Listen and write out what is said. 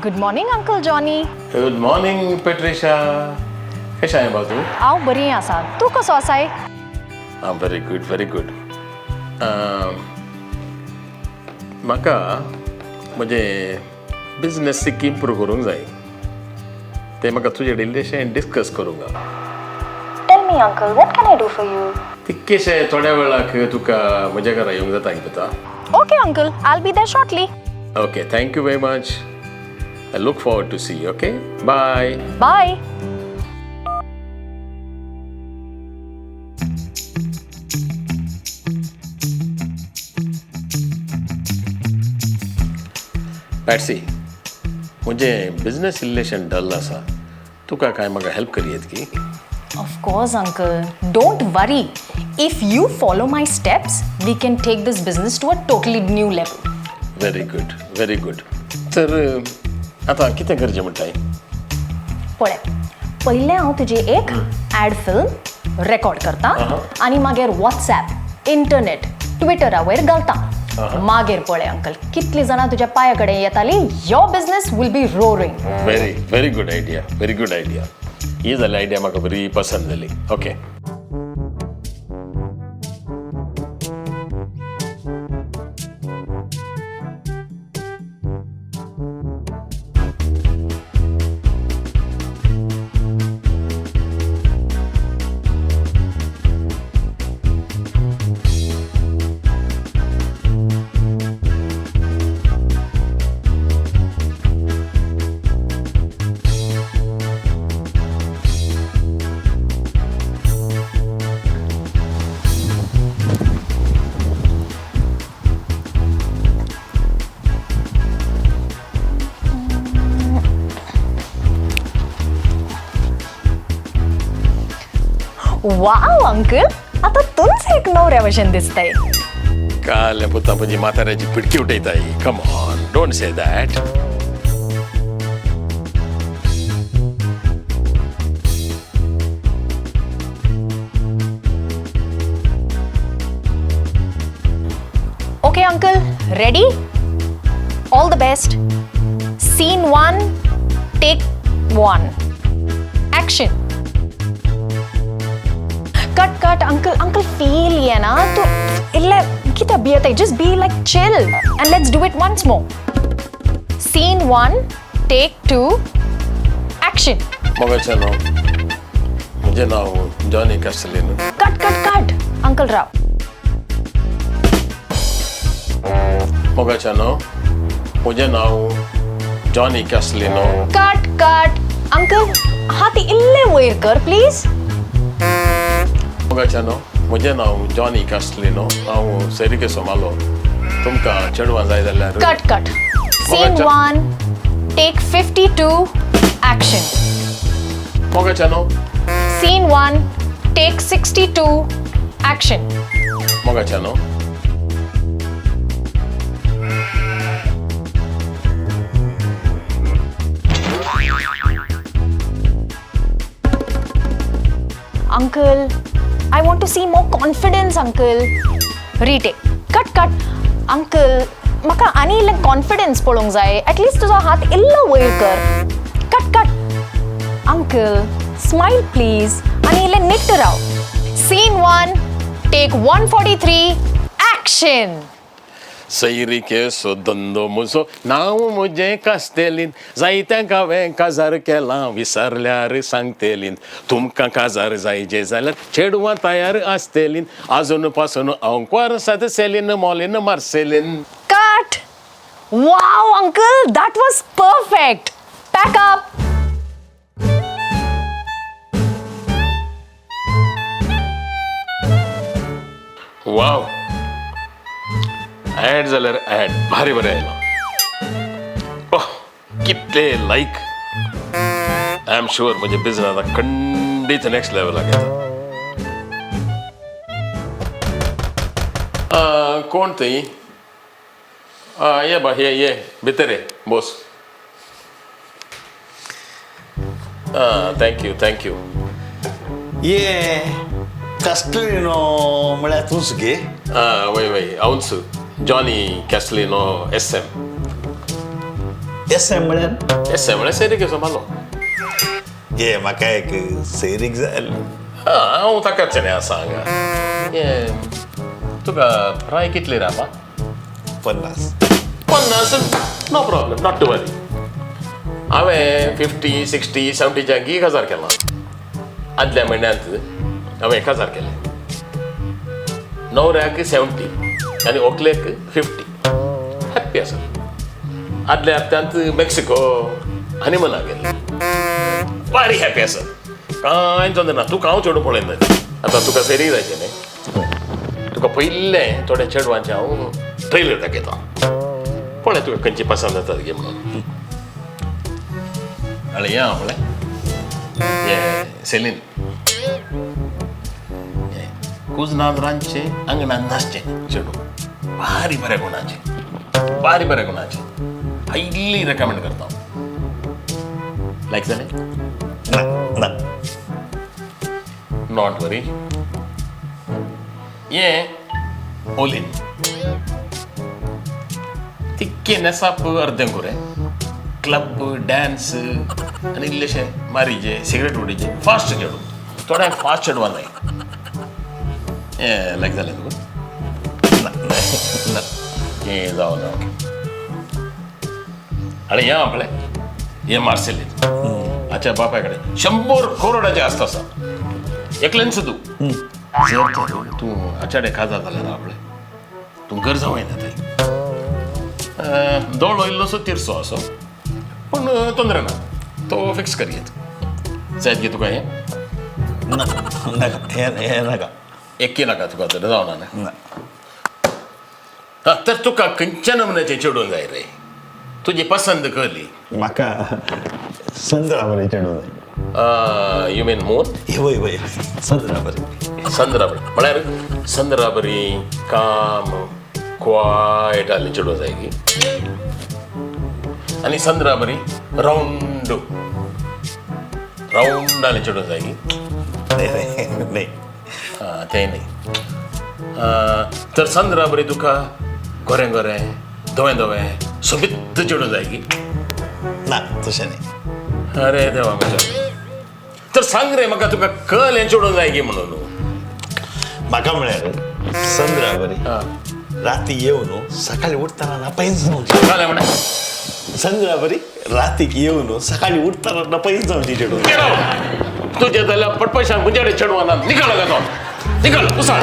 Good morning, Uncle Johnny. Good morning, Patricia. कशें आहे बाबू? हांव बरी आसा. तूं कसो आसाय? Very good, very good. म्हाका म्हजे बिझनेसीक इम्प्रूव करूंक जाय. ते म्हाका तुजे रिलेशन डिस्कस करूंक जाय. Tell me, Uncle, what can I do for you? तितकेशे थोड्या वेळाक तुका म्हज्या घरा येवंक जाता कितें? Okay, Uncle. I'll be there shortly. Okay, thank you very much. I look forward to see you, okay? Bye. Bye. Patsy, मुझे बिझनेस रिलेशन डल आसा. तुका काय म्हाका हेल्प करियेत की? Of course, Uncle. Don't worry. If you follow my steps, we can take this business to a totally new level. Very good, very good. तर आता कितें करचें म्हणटाय? पळय, पयलें हांव तुजी एक ॲड फिल्म रेकॉर्ड करता आनी मागीर WhatsApp, इंटरनेट, ट्विटरा वयर घालता. मागीर पळय अंकल, कितलीं जाणां तुज्या पांया कडेन येतालीं. Your business will be roaring. Very good idea, very good idea. ही जाली आयडिया म्हाका बरी पसंद जाली. ओके. वाव अंकल, आता तूच एक नवऱ्या भशेन दिसताय. काल पुता म्हजी म्हाताऱ्याची पिडकी उठयताय. Come on, don't say that. Okay, Uncle, ready? All the best. Scene 1, take 1. Action. Cut, Uncle, feel ye na. To ille kita biyatay. Just be like chill, and let's do it once more. Scene 1, take 2, action. मोगाचें नांव म्हजें नांव Johnny कॅस्टलिनो. Cut, Uncle Rao. मोगाचें नांव म्हजें नांव Johnny कॅस्टलिनो. Cut, Uncle, हाती इल्ले वयर कर, please. मोगाचें नांव म्हजें नांव जॉनी कॅस्टलिनो. हांव सैरिकेचो म्हालो. तुमकां चेडवां जाय जाल्यार. Cut. Scene 1, take 52, action. मोगाचें नांव Scene 1, take 62, action. मोगाचें नांव Uncle, I want to see more confidence, Uncle. Retake. Cut. Uncle, म्हाका आनी इल्लें confidence पळोवंक जाय. At least तुजो हात इल्लो वयर कर. Cut. Uncle, smile please. आनी इल्लें नीट राव. Scene 1, take 143, action. सैरिकेचो धंदो म्हजो नांव म्हजें कास्तेलीन. जायत्यांक हांवें काजार केलां विसरल्यार सांगतेलीन. तुमकां काजार जायचे जाल्यार चेडवां तयार आसतेलीन. आजून पासून हांव क्वारसाद सेलीन मॉलीन मार्सेलीन. Cut. Wow, Uncle, that was perfect. Pack up. Wow, ad जाल्यार ॲड भारी बरें आयलां. ओह, कितले लायक. आय एम शुअर म्हजे बिझनेस आतां खंडीत नेक्स्ट लेवलाक येता. कोण थंय? ये बा, ये भितर ये, बोस. Thank you. ये कास्टलिनो म्हळ्यार तूंच गे? वय हांवूच जॉनी कॅस्टलिनो SM. एस एम म्हळ्यार एस म्हळ्यार सैरिकेचो म्हालो. ये म्हाका एक सैरीक जाय हांव ताकाच न्ही आसा हांगा. तुका फ्राय कितली रावपा? 50. 50 नो प्रॉब्लेम, नॉट टू वरी. हांवें 50, 60, 70च्याक 1000 केला. आदल्या म्हयन्यांत हांवें 1000 केले. णवऱ्याक 70 आनी व्हंकलेक 50. हॅप्पी आसा. आदल्या हप्त्यांत मेक्सिको हनीमुनाक गेले. भारी हॅप्पी आसा. कांय चंद ना. तुका हांव चेडूं पळयना. आतां तुका सैरीक जायचें न्ही. तुका पयलें थोड्या चेडवांचे हांव ट्रेलर दाखयता. पळय तुका खंयची पसंद जाता गे म्हणून. आनी या पळय ये सेलीन कुजनांद्रांचे अंगणान नाचचे चेडूं. भारी बऱ्या गुणाचे, भारी बऱ्या गुणाचे. हायली रेकमेंड करता. लायक जालें? ना ना नॉट वरी. ये ओलीन तिक्के नेसाप अर्दें कुरें. क्लब डान्स आनी इल्लेशें मारीचे सिगरेट उडीचे फास्ट चेडूं. थोड्यांक फास्ट चेडवां जाय. ये लायक जालें तुका? ना ये जावं ना. आनी हें आपलें हें मार्सेलीन. हाच्या बापाय कडेन 100 करोडाचें आस्त आसा. एकलेंच तूं जर तर तूं हाच्या कडेन काजार जालें आपलें तूं घर जावं येना थंय. दोळो इल्लोसो तिरसो असो पूण तोंदरे ना. तो फिक्स करयेत. जायत गे तुका हें? नाका हें नाका. एक्की नाका तुका तर जावना ना. ना तर तुका खंयच्या नमुन्याचें चेडूं जाय रे? तुजी पसंद कहली. म्हाका संद्रावरी चेडूं जाय. You mean moon? वय वय संद्रावरी. संद्राबरी म्हळ्यार संद्राबरी काम क्वायट आसलें चेडूं जाय की. आनी संद्राबरी रावंड आसलें चेडूं जाय की. नाही तें न्ही. तर संद्राबरी तुका गोरें गोरें धवें धवें सोबीत चेडूं जाय की. ना तशें न्ही. अरे देवा म्हज्या. तर सांग रे म्हाका तुका कळ्ळें चेडूं जाय की म्हणून. म्हाका म्हळ्यार संद्रावरी राती येवन सकाळी उठताना नपयच जावची. कळ्ळें म्हणे? संद्रावरी रातीक येवन सकाळी उठताना नपयच जावची चेडूं. तुझे जाल्यार पटपट सांग. मुंजे कडेन चेडवां ना. निकाल तो निकाल उसाळ.